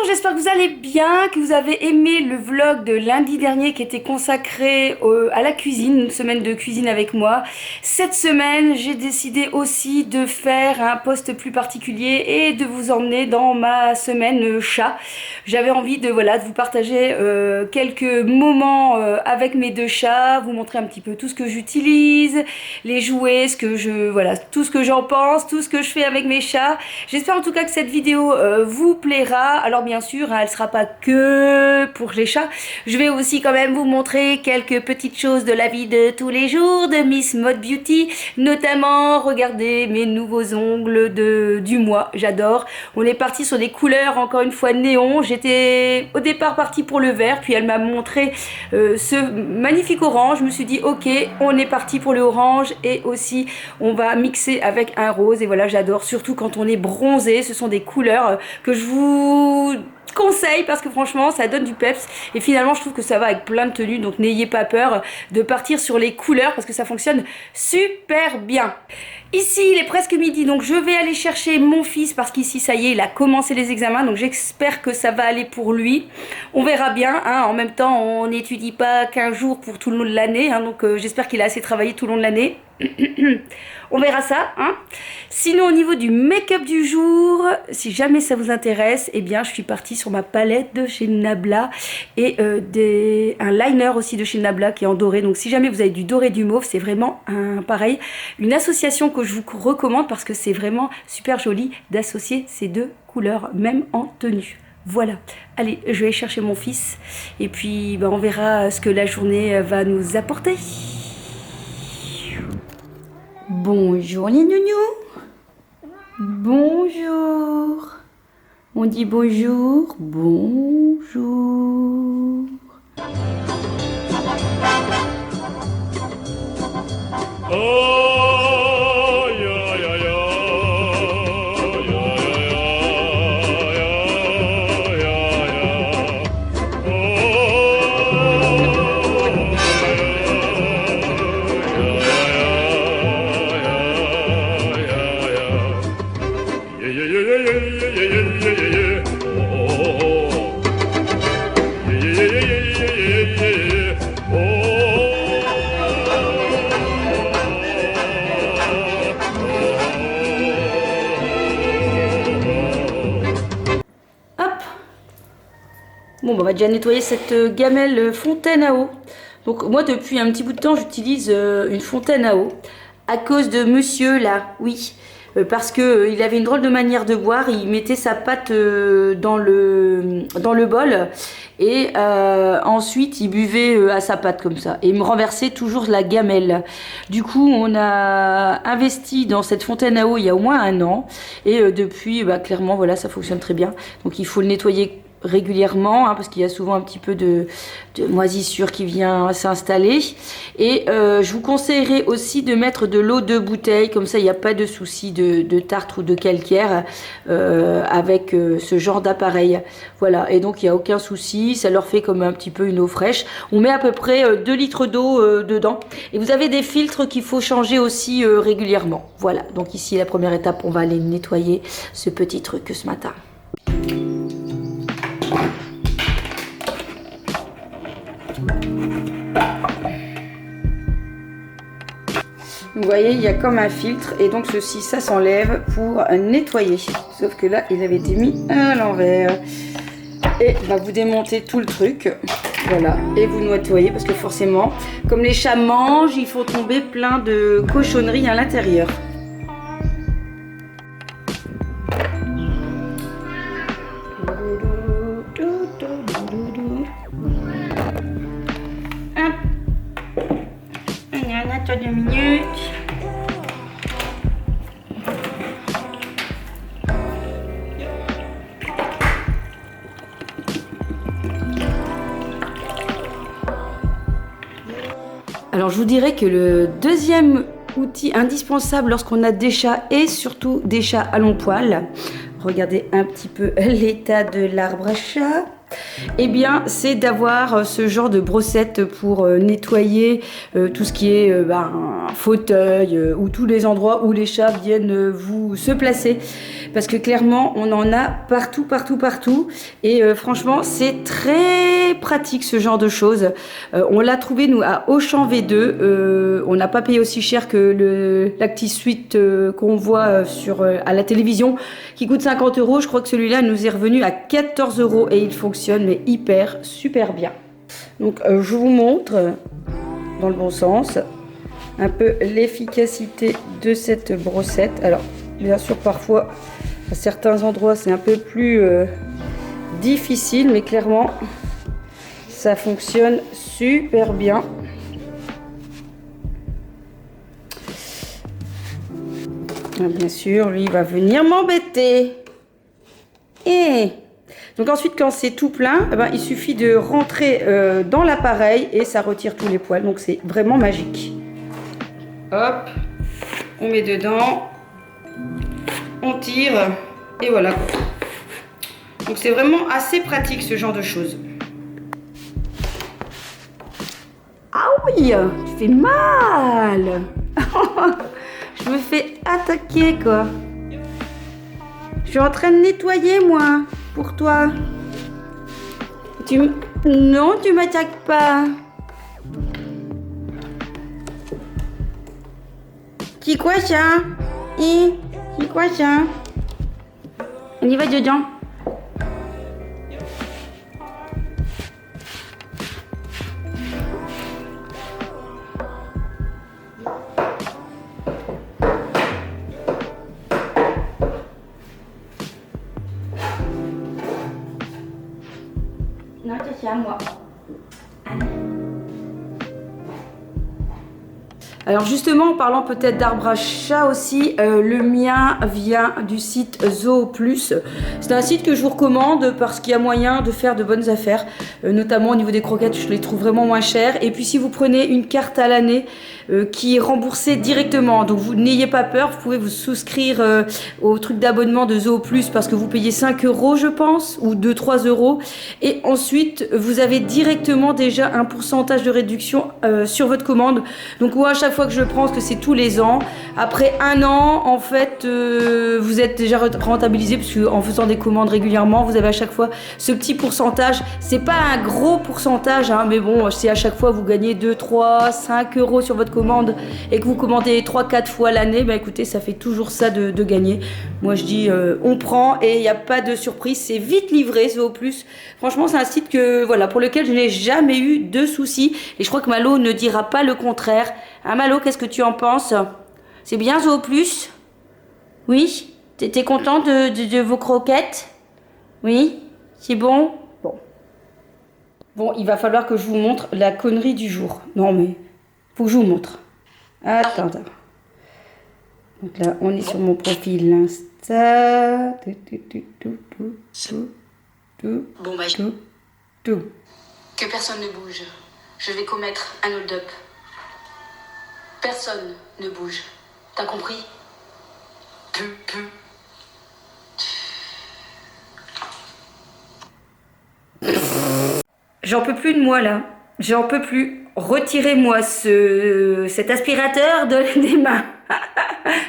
j'espère que vous allez bien, que vous avez aimé le vlog de lundi dernier qui était consacré à la cuisine, une semaine de cuisine avec moi. Cette semaine, j'ai décidé aussi de faire un post plus particulier et de vous emmener dans ma semaine chat. J'avais envie de, voilà, de vous partager quelques moments avec mes deux chats, vous montrer un petit peu tout ce que j'utilise, les jouets, voilà, tout ce que j'en pense, tout ce que je fais avec mes chats. J'espère en tout cas que cette vidéo vous plaira. Alors bien sûr, hein, elle sera pas que pour les chats. Je vais aussi quand même vous montrer quelques petites choses de la vie de tous les jours de Miss Mode Beauty. Notamment, regardez mes nouveaux ongles du mois. J'adore. On est parti sur des couleurs, encore une fois, néon. J'étais au départ partie pour le vert. Puis elle m'a montré ce magnifique orange. Je me suis dit, ok, on est parti pour le orange. Et aussi, on va mixer avec un rose. Et voilà, j'adore. Surtout quand on est bronzé. Ce sont des couleurs que je vous conseille parce que franchement ça donne du peps et finalement je trouve que ça va avec plein de tenues, donc n'ayez pas peur de partir sur les couleurs parce que ça fonctionne super bien. Ici il est presque midi, donc je vais aller chercher mon fils parce qu'ici ça y est, il a commencé les examens, donc j'espère que ça va aller pour lui. On verra bien, hein. En même temps on n'étudie pas 15 jours pour tout le long de l'année, hein, donc j'espère qu'il a assez travaillé tout le long de l'année. On verra ça, hein. Sinon au niveau du make-up du jour, si jamais ça vous intéresse, eh bien je suis partie sur ma palette de chez Nabla et un liner aussi de chez Nabla qui est en doré. Donc si jamais vous avez du doré du mauve, c'est vraiment pareil, une association que je vous recommande parce que c'est vraiment super joli d'associer ces deux couleurs, même en tenue. Voilà, allez, je vais aller chercher mon fils et puis on verra ce que la journée va nous apporter. Bonjour les nounous. Bonjour. On dit bonjour. Bonjour. Bon, on va déjà nettoyer cette gamelle fontaine à eau. Donc moi depuis un petit bout de temps j'utilise une fontaine à eau à cause de monsieur là, oui. Parce que il avait une drôle de manière de boire, il mettait sa pâte dans le bol et ensuite il buvait à sa pâte comme ça et il me renversait toujours la gamelle. Du coup on a investi dans cette fontaine à eau il y a au moins 1 an et depuis clairement voilà ça fonctionne très bien. Donc il faut le nettoyer régulièrement hein, parce qu'il y a souvent un petit peu de moisissure qui vient s'installer et je vous conseillerais aussi de mettre de l'eau de bouteille, comme ça il n'y a pas de souci de tartre ou de calcaire avec ce genre d'appareil. Voilà, et donc il n'y a aucun souci, ça leur fait comme un petit peu une eau fraîche. On met à peu près 2 litres d'eau dedans et vous avez des filtres qu'il faut changer aussi régulièrement. Voilà, donc ici la première étape, on va aller nettoyer ce petit truc ce matin. Vous voyez, il y a comme un filtre et donc ceci, ça s'enlève pour nettoyer. Sauf que là, il avait été mis à l'envers. Et vous démontez tout le truc, voilà, et vous nettoyez parce que forcément, comme les chats mangent, il faut tomber plein de cochonneries à l'intérieur. Attends 2 minutes. Alors je vous dirais que le deuxième outil indispensable lorsqu'on a des chats et surtout des chats à long poil, regardez un petit peu l'état de l'arbre à chat. Eh bien, c'est d'avoir ce genre de brossette pour nettoyer tout ce qui est fauteuil ou tous les endroits où les chats viennent vous se placer. Parce que clairement, on en a partout, partout, partout. Et franchement, c'est très pratique ce genre de choses. On l'a trouvé, nous, à Auchan V2. On n'a pas payé aussi cher que le l'ActiSuite qu'on voit à la télévision, qui coûte 50 €. Je crois que celui-là nous est revenu à 14 € et il fonctionne, mais hyper, super bien. Donc, je vous montre, dans le bon sens, un peu l'efficacité de cette brossette. Alors, bien sûr, parfois, à certains endroits, c'est un peu plus difficile, mais clairement, ça fonctionne super bien. Bien sûr, lui, il va venir m'embêter. Et donc ensuite, quand c'est tout plein, eh ben, il suffit de rentrer dans l'appareil et ça retire tous les poils. Donc, c'est vraiment magique. Hop, on met dedans. On tire et voilà. Donc c'est vraiment assez pratique ce genre de choses. Ah oui, tu fais mal. Je me fais attaquer quoi. Je suis en train de nettoyer moi pour toi. Non, tu m'attaques pas. C'est quoi ça? C'est quoi ça? On y va dedans. Non, c'est à moi. Alors justement, en parlant peut-être d'arbre à chat aussi, le mien vient du site Zooplus. C'est un site que je vous recommande parce qu'il y a moyen de faire de bonnes affaires, notamment au niveau des croquettes, je les trouve vraiment moins chères. Et puis si vous prenez une carte à l'année qui est remboursée directement, donc vous n'ayez pas peur, vous pouvez vous souscrire au truc d'abonnement de Zooplus parce que vous payez 5 € je pense, ou 2-3 €. Et ensuite, vous avez directement déjà un pourcentage de réduction sur votre commande. Donc moi, à chaque fois que je le prends, parce que c'est tous les ans, après un an, en fait, vous êtes déjà rentabilisé parce qu'en faisant des commandes régulièrement, vous avez à chaque fois ce petit pourcentage. C'est pas un gros pourcentage, hein, mais bon, si à chaque fois vous gagnez 2, 3, 5 € sur votre commande et que vous commandez 3-4 fois l'année, bah écoutez, ça fait toujours ça de gagner. Moi, je dis, on prend et il n'y a pas de surprise, c'est vite livré, Zooplus. Franchement, c'est un site voilà, pour lequel je n'ai jamais eu de soucis et je crois que Malo ne dira pas le contraire. Hein, Malo, qu'est-ce que tu en penses? C'est bien Zooplus? Oui? T'es content de vos croquettes? Oui? C'est bon? Bon, il va falloir que je vous montre la connerie du jour. Non, mais faut que je vous montre. Attends. Donc là, on est sur mon profil Insta. Bon, bah, que personne ne bouge. Je vais commettre un hold-up. Personne ne bouge. T'as compris? J'en peux plus de moi là. J'en peux plus. Retirez-moi cet aspirateur des mains.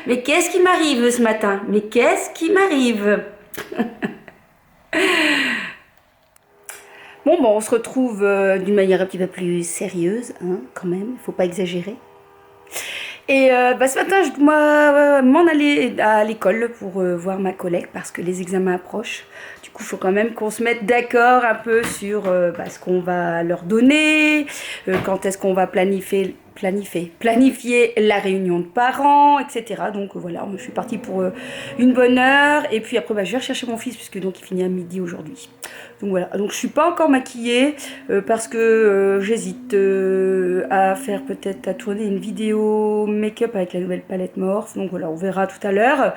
Mais qu'est-ce qui m'arrive ce matin? Mais qu'est-ce qui m'arrive? Bon, on se retrouve d'une manière un petit peu plus sérieuse, hein, quand même. Faut pas exagérer. Et ce matin, je dois m'en aller à l'école pour voir ma collègue parce que les examens approchent. Du coup, il faut quand même qu'on se mette d'accord un peu sur ce qu'on va leur donner, quand est-ce qu'on va planifier la réunion de parents, etc. Donc voilà, je suis partie pour une bonne heure. Et puis après, je vais rechercher mon fils puisque donc il finit à midi aujourd'hui. Donc voilà, donc je suis pas encore maquillée parce que j'hésite à tourner une vidéo make-up avec la nouvelle palette Morphe. Donc voilà, on verra tout à l'heure.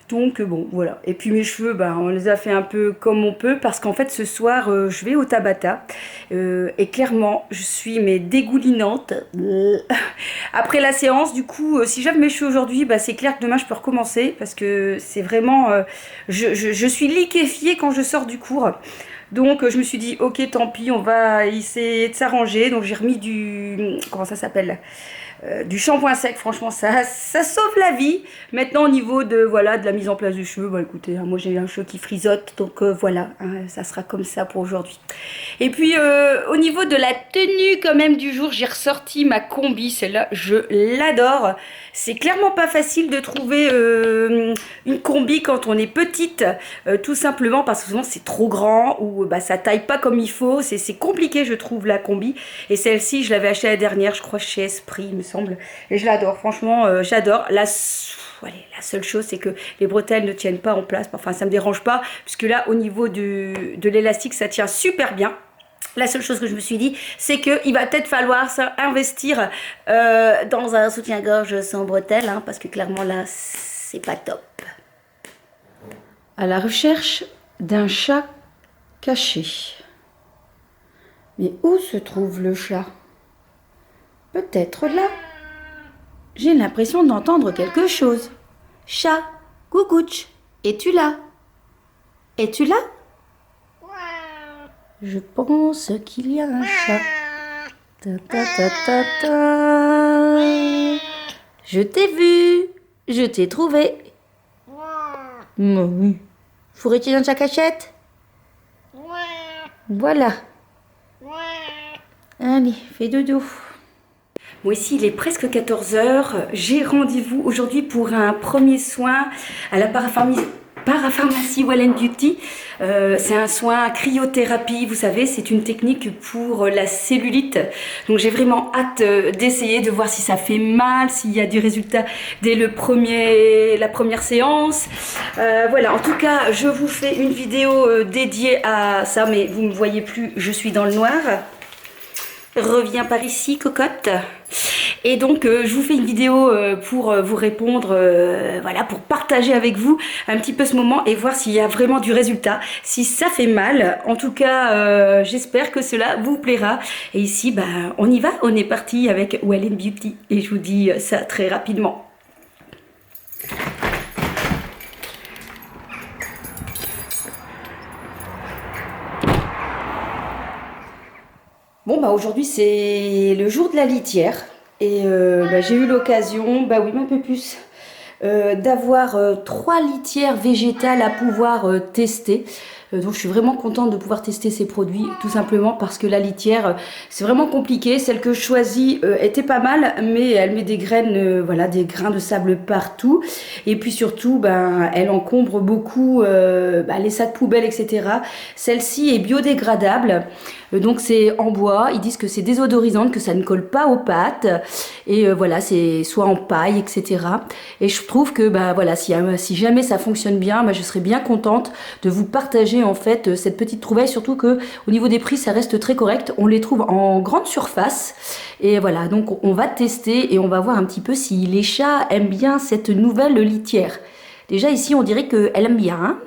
Donc bon, voilà. Et puis mes cheveux, on les a fait un peu comme on peut parce qu'en fait ce soir je vais au Tabata et clairement je suis dégoulinante après la séance. Du coup si j'aime mes cheveux aujourd'hui, c'est clair que demain je peux recommencer parce que c'est vraiment je suis liquéfiée quand je sors du cours. Donc je me suis dit ok, tant pis, on va essayer de s'arranger. Donc j'ai remis comment ça s'appelle, du shampoing sec, franchement ça sauve la vie. Maintenant au niveau de voilà de la mise en place du cheveu, bah écoutez, moi j'ai un cheveu qui frisote, donc voilà, hein, ça sera comme ça pour aujourd'hui. Et puis au niveau de la tenue quand même du jour, j'ai ressorti ma combi, celle-là je l'adore. C'est clairement pas facile de trouver une combi quand on est petite, tout simplement parce que souvent c'est trop grand ou bah, ça taille pas comme il faut, c'est compliqué je trouve la combi. Et celle-ci je l'avais achetée la dernière, je crois chez Esprit il me semble, et je l'adore, franchement j'adore. La seule chose c'est que les bretelles ne tiennent pas en place, enfin ça me dérange pas puisque là au niveau de l'élastique ça tient super bien. La seule chose que je me suis dit, c'est qu'il va peut-être falloir investir dans un soutien-gorge sans bretelles, hein, parce que clairement là, c'est pas top. À la recherche d'un chat caché. Mais où se trouve le chat? Peut-être là. J'ai l'impression d'entendre quelque chose. Chat, coucouch, es-tu là? Es-tu là? Je pense qu'il y a un chat. Ta ta ta ta ta. Je t'ai vu. Je t'ai trouvé. Oui. Fourrais-tu dans ta cachette? Voilà. Allez, fais dodo. Moi ici, il est presque 14 h. J'ai rendez-vous aujourd'hui pour un premier soin à la parapharmacie Well & Beauty. C'est un soin cryothérapie, vous savez, c'est une technique pour la cellulite. Donc j'ai vraiment hâte d'essayer, de voir si ça fait mal, s'il y a du résultat dès la première séance. Voilà, en tout cas, je vous fais une vidéo dédiée à ça, mais vous ne me voyez plus, je suis dans le noir. Reviens par ici, cocotte. Et donc je vous fais une vidéo pour vous répondre, voilà, pour partager avec vous un petit peu ce moment et voir s'il y a vraiment du résultat, si ça fait mal. En tout cas, j'espère que cela vous plaira. Et ici, bah, on y va, on est parti avec Well & Beauty et je vous dis ça très rapidement. Bon bah aujourd'hui c'est le jour de la litière et bah, j'ai eu l'occasion, bah oui un peu plus, d'avoir 3 litières végétales à pouvoir tester. Donc je suis vraiment contente de pouvoir tester ces produits, tout simplement parce que la litière c'est vraiment compliqué. Celle que je choisis était pas mal, mais elle met des graines, voilà, des grains de sable partout. Et puis surtout, ben, elle encombre beaucoup les sacs poubelles, etc. Celle-ci est biodégradable. Donc c'est en bois, ils disent que c'est désodorisant, que ça ne colle pas aux pattes et voilà, c'est soit en paille, etc. Et je trouve que bah voilà, si jamais ça fonctionne bien, bah, je serais bien contente de vous partager en fait cette petite trouvaille, surtout que au niveau des prix ça reste très correct, on les trouve en grande surface et voilà, donc on va tester et on va voir un petit peu si les chats aiment bien cette nouvelle litière. Déjà ici on dirait qu'elle aime bien, hein.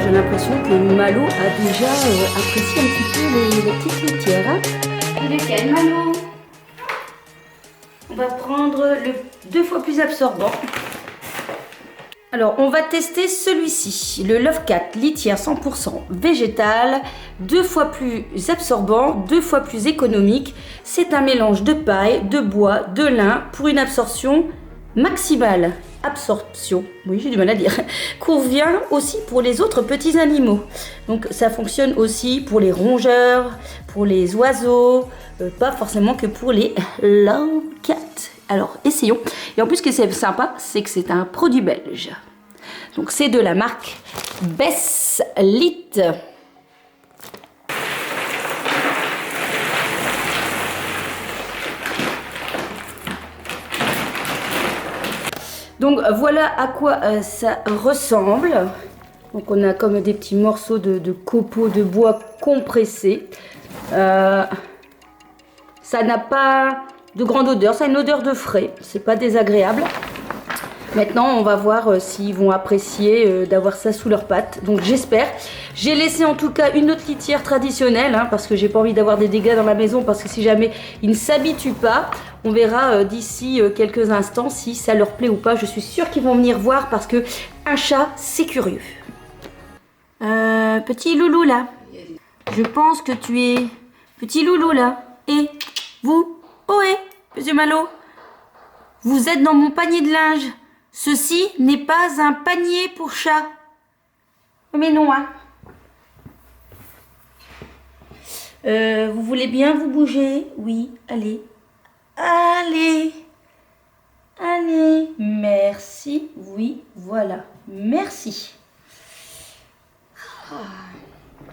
J'ai l'impression que Malo a déjà apprécié un petit peu les petites litières. Hein. Lequel, Malo? On va prendre le 2 fois plus absorbant. Alors, on va tester celui-ci, le Love Cat litière 100% végétale, 2 fois plus absorbant, 2 fois plus économique. C'est un mélange de paille, de bois, de lin pour une absorption maximale. Absorption, oui j'ai du mal à dire, convient aussi pour les autres petits animaux. Donc ça fonctionne aussi pour les rongeurs, pour les oiseaux, pas forcément que pour les Love Cat. Alors essayons. Et en plus ce qui est sympa, c'est que c'est un produit belge. Donc c'est de la marque Besslit. Donc voilà à quoi ça ressemble. Donc on a comme des petits morceaux de copeaux de bois compressés. Ça n'a pas de grande odeur, ça a une odeur de frais, c'est pas désagréable. Maintenant, on va voir s'ils vont apprécier d'avoir ça sous leurs pattes. Donc j'espère. J'ai laissé en tout cas une autre litière traditionnelle, hein, parce que j'ai pas envie d'avoir des dégâts dans la maison, parce que si jamais ils ne s'habituent pas, on verra d'ici quelques instants si ça leur plaît ou pas. Je suis sûre qu'ils vont venir voir, parce que un chat, c'est curieux. Petit loulou là, je pense que tu es petit loulou là. Et vous, ohé, monsieur Malo, vous êtes dans mon panier de linge. Ceci n'est pas un panier pour chat. Mais non, hein. Vous voulez bien vous bouger? Oui, allez. Allez. Allez. Merci. Oui, voilà. Merci.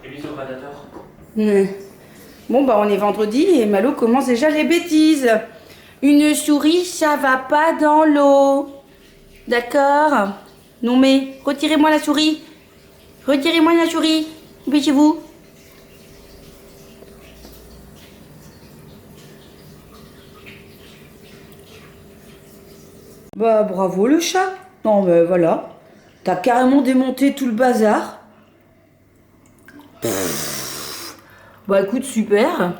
Et lui, sur Predator. Bon, bah, on est vendredi et Malo commence déjà les bêtises. Une souris, ça va pas dans l'eau. D'accord? Non mais, retirez-moi la souris. Retirez-moi la souris. Dépêchez-vous. Bah bravo le chat. Non mais voilà. T'as carrément démonté tout le bazar. Bah écoute, super.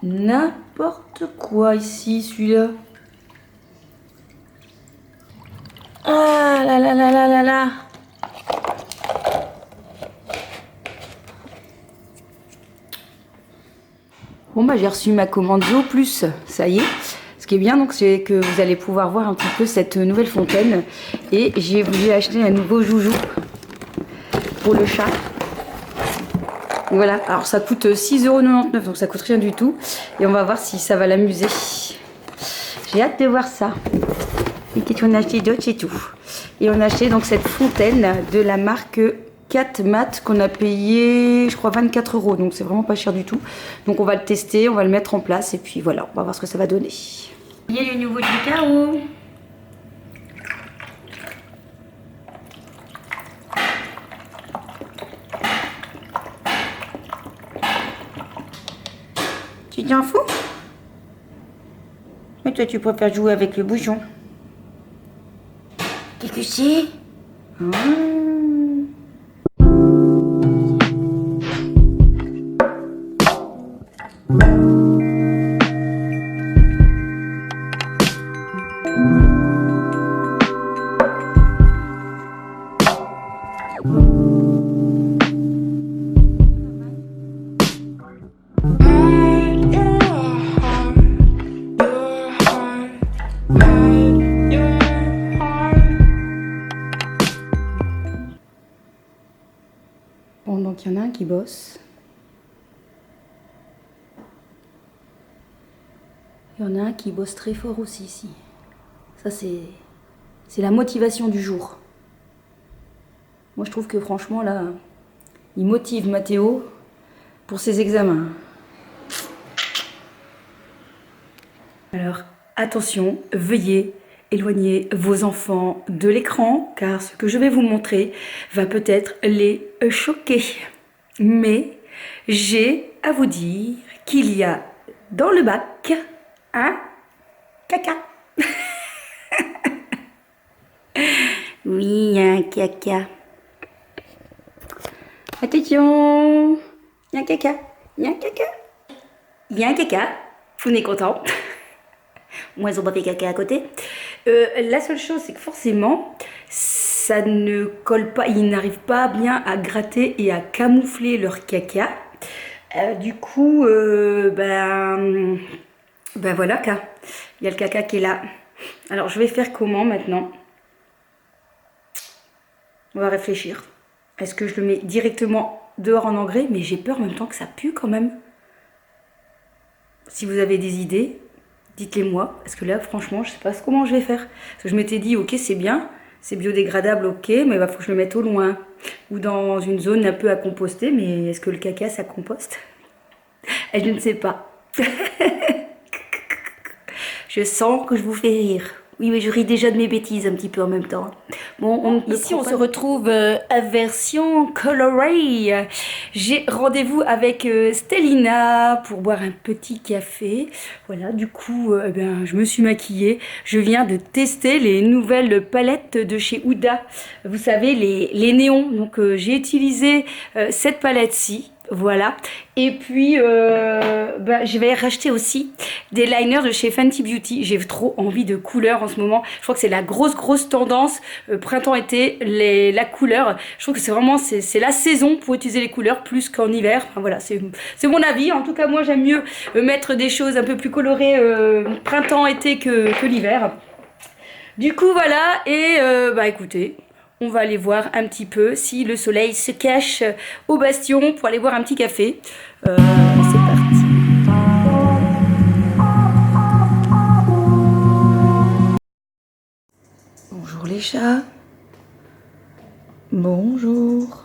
N'importe quoi ici, celui-là. Ah là là là là là là. Bon bah j'ai reçu ma commande Zo Plus, ça y est. Ce qui est bien donc c'est que vous allez pouvoir voir un petit peu cette nouvelle fontaine. Et j'ai voulu acheter un nouveau joujou pour le chat. Voilà, alors ça coûte 6,99 €, donc ça coûte rien du tout. Et on va voir si ça va l'amuser. J'ai hâte de voir ça. Et qu'est-ce qu'on a acheté d'autre, c'est tout. Et on a acheté donc cette fontaine de la marque Cat Mat qu'on a payé, je crois, 24 €. Donc c'est vraiment pas cher du tout. Donc on va le tester, on va le mettre en place et puis voilà, on va voir ce que ça va donner. Il y a le nouveau Jicaro. Tu t'en fous? Mais toi tu préfères jouer avec le bouchon. Qu'est-ce que c'est? Bon, donc il y en a un qui bosse. Il y en a un qui bosse très fort aussi ici. Ça, c'est la motivation du jour. Moi, je trouve que franchement, là, il motive Mathéo pour ses examens. Alors, attention, veuillez éloigner vos enfants de l'écran, car ce que je vais vous montrer va peut-être les choquer. Mais j'ai à vous dire qu'il y a dans le bac un caca. Oui, il y a un caca. Attention, il y a un caca, il y a un caca. Il y a un caca, on est content. Moi, ils ont pas fait caca à côté. La seule chose, c'est que forcément, ça ne colle pas, ils n'arrivent pas bien à gratter et à camoufler leur caca. Du coup, ben voilà, il y a le caca qui est là. Alors, je vais faire comment maintenant? On va réfléchir. Est-ce que je le mets directement dehors en engrais? Mais j'ai peur en même temps que ça pue quand même. Si vous avez des idées, dites-les moi. Parce que là, franchement, je sais pas comment je vais faire. Parce que je m'étais dit, ok, c'est bien, c'est biodégradable, ok, mais il faut que je le mette au loin. Ou dans une zone un peu à composter. Mais est-ce que le caca, ça composte? Je ne sais pas. Je sens que je vous fais rire. Oui, mais je ris déjà de mes bêtises un petit peu en même temps. Bon, ici on se retrouve à version colorée. J'ai rendez-vous avec Stellina pour boire un petit café. Voilà, du coup, eh bien, je me suis maquillée. Je viens de tester les nouvelles palettes de chez Huda. Vous savez, les néons. Donc, j'ai utilisé cette palette-ci. Voilà. Et puis, je vais racheter aussi des liners de chez Fenty Beauty. J'ai trop envie de couleurs en ce moment. Je crois que c'est la grosse tendance printemps-été, la couleur. Je trouve que c'est vraiment c'est la saison pour utiliser les couleurs plus qu'en hiver. Enfin, voilà, c'est mon avis. En tout cas, moi, j'aime mieux mettre des choses un peu plus colorées printemps-été que l'hiver. Du coup, voilà. Et écoutez, on va aller voir un petit peu si le soleil se cache au bastion pour aller boire un petit café. C'est parti. Bonjour les chats. Bonjour.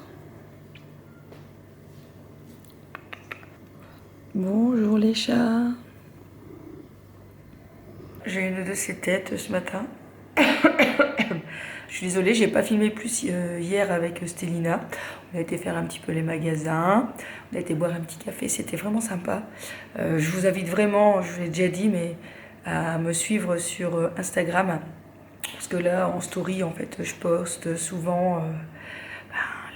Bonjour les chats. J'ai une de ces têtes ce matin. Je suis désolée, j'ai pas filmé plus hier avec Stellina. On a été faire un petit peu les magasins, on a été boire un petit café, c'était vraiment sympa. Je vous invite vraiment, je vous l'ai déjà dit, mais à me suivre sur Instagram. Parce que là, en story, en fait, je poste souvent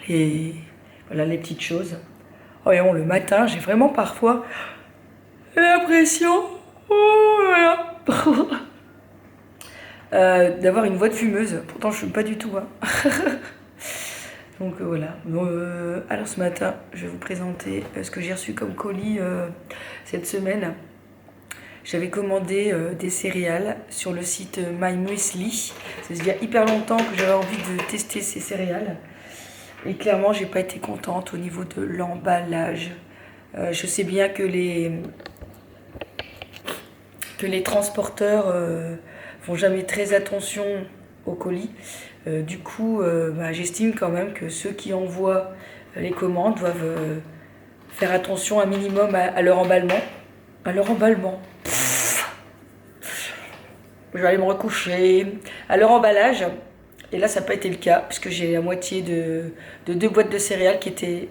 les petites choses. Voyons, le matin, j'ai vraiment parfois l'impression d'avoir une voix de fumeuse. Pourtant, je ne suis pas du tout. Donc voilà. Alors ce matin, je vais vous présenter ce que j'ai reçu comme colis cette semaine. J'avais commandé des céréales sur le site My Muesli. Ça faisait hyper longtemps que j'avais envie de tester ces céréales. Et clairement, j'ai pas été contente au niveau de l'emballage. Je sais bien que les transporteurs font jamais très attention aux colis. Du coup, j'estime quand même que ceux qui envoient les commandes doivent faire attention un minimum à leur emballement. À leur emballement. Je vais aller me recoucher. À leur emballage. Et là, ça n'a pas été le cas, puisque j'ai la moitié de 2 boîtes de céréales qui étaient...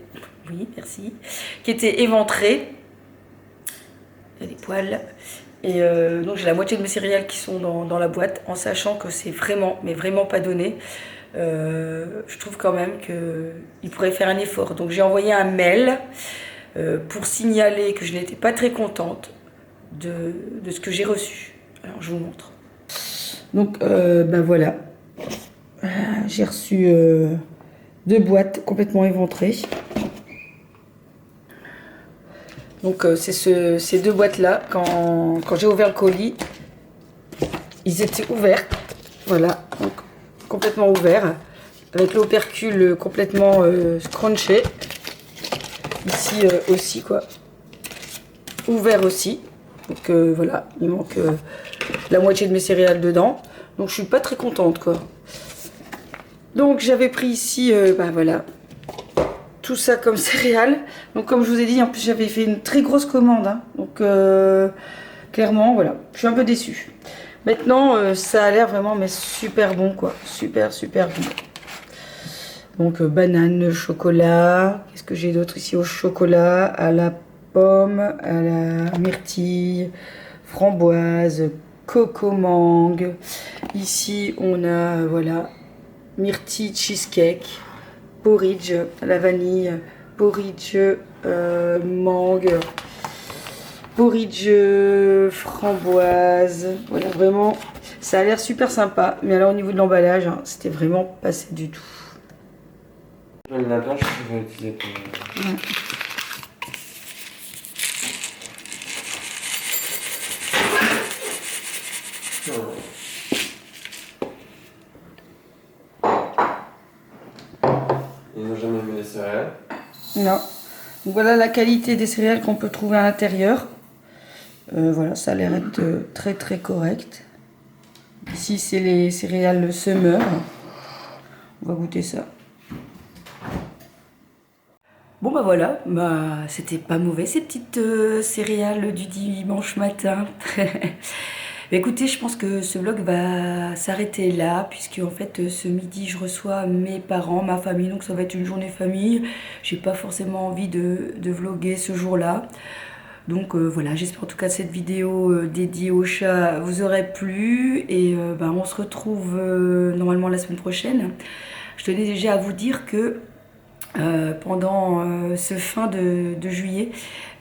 Oui, merci. Qui étaient éventrées. Il y a des poils. Et donc j'ai la moitié de mes céréales qui sont dans la boîte, en sachant que c'est vraiment, mais vraiment pas donné. Je trouve quand même qu'il pourrait faire un effort. Donc j'ai envoyé un mail pour signaler que je n'étais pas très contente de ce que j'ai reçu. Alors je vous montre. Donc voilà. J'ai reçu 2 boîtes complètement éventrées. Donc c'est ces 2 boîtes-là, quand j'ai ouvert le colis, ils étaient ouverts. Voilà, donc complètement ouverts, avec l'opercule complètement scrunché. Ici aussi, quoi. Ouvert aussi. Donc voilà, il manque la moitié de mes céréales dedans. Donc je suis pas très contente, quoi. Donc j'avais pris ici, voilà, tout ça comme céréales. Donc comme je vous ai dit, en plus j'avais fait une très grosse commande. Donc clairement, voilà, je suis un peu déçue. Maintenant, ça a l'air vraiment mais super bon, quoi. Super bon. Donc banane, chocolat. Qu'est-ce que j'ai d'autre ici? Au chocolat, à la pomme, à la myrtille, framboise, coco mangue. Ici on a, voilà, myrtille cheesecake, porridge à la vanille, porridge mangue, porridge framboise. Voilà, vraiment, ça a l'air super sympa. Mais alors au niveau de l'emballage, c'était vraiment pas assez du tout. La blanche, je vais utiliser pour... Ouais. Ils n'ont jamais mis les céréales. Non. Donc voilà la qualité des céréales qu'on peut trouver à l'intérieur. Voilà, ça a l'air d'être très correct. Ici, c'est les céréales Summer. On va goûter ça. Bon voilà, c'était pas mauvais ces petites céréales du dimanche matin. Écoutez, je pense que ce vlog va s'arrêter là, puisque en fait ce midi je reçois mes parents, ma famille, donc ça va être une journée famille. J'ai pas forcément envie de vlogger ce jour-là. Donc voilà, j'espère en tout cas que cette vidéo dédiée au chat vous aurait plu. Et on se retrouve normalement la semaine prochaine. Je tenais déjà à vous dire que pendant ce fin de juillet,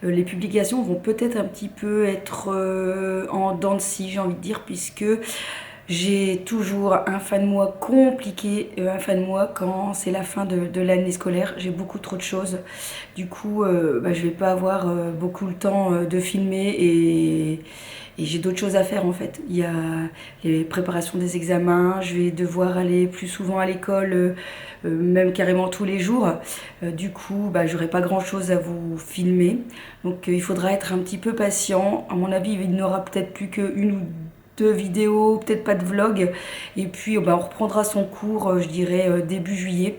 les publications vont peut-être un petit peu être en dents de scie, j'ai envie de dire, puisque j'ai toujours un fin de mois compliqué, un fin de mois quand c'est la fin de l'année scolaire. J'ai beaucoup trop de choses. Du coup, je vais pas avoir beaucoup le temps de filmer et j'ai d'autres choses à faire en fait. Il y a les préparations des examens, je vais devoir aller plus souvent à l'école, même carrément tous les jours. Du coup, j'aurai pas grand chose à vous filmer. Donc il faudra être un petit peu patient. À mon avis, il n'aura peut-être plus qu'une ou deux vidéos, peut-être pas de vlog. Et puis on reprendra son cours, je dirais, début juillet.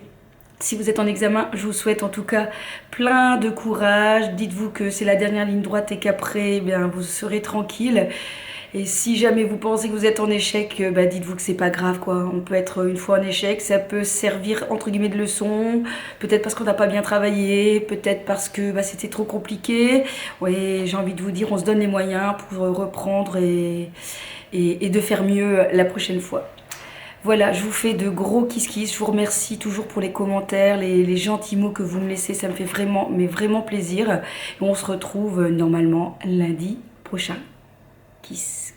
Si vous êtes en examen, je vous souhaite en tout cas plein de courage. Dites-vous que c'est la dernière ligne droite et qu'après, vous serez tranquille. Et si jamais vous pensez que vous êtes en échec, dites-vous que c'est pas grave quoi. On peut être une fois en échec, ça peut servir entre guillemets de leçon. Peut-être parce qu'on n'a pas bien travaillé, peut-être parce que c'était trop compliqué. Ouais, j'ai envie de vous dire, on se donne les moyens pour reprendre et de faire mieux la prochaine fois. Voilà, je vous fais de gros kiss-kiss. Je vous remercie toujours pour les commentaires, les gentils mots que vous me laissez. Ça me fait vraiment, mais vraiment plaisir. Et on se retrouve normalement lundi prochain. Kiss.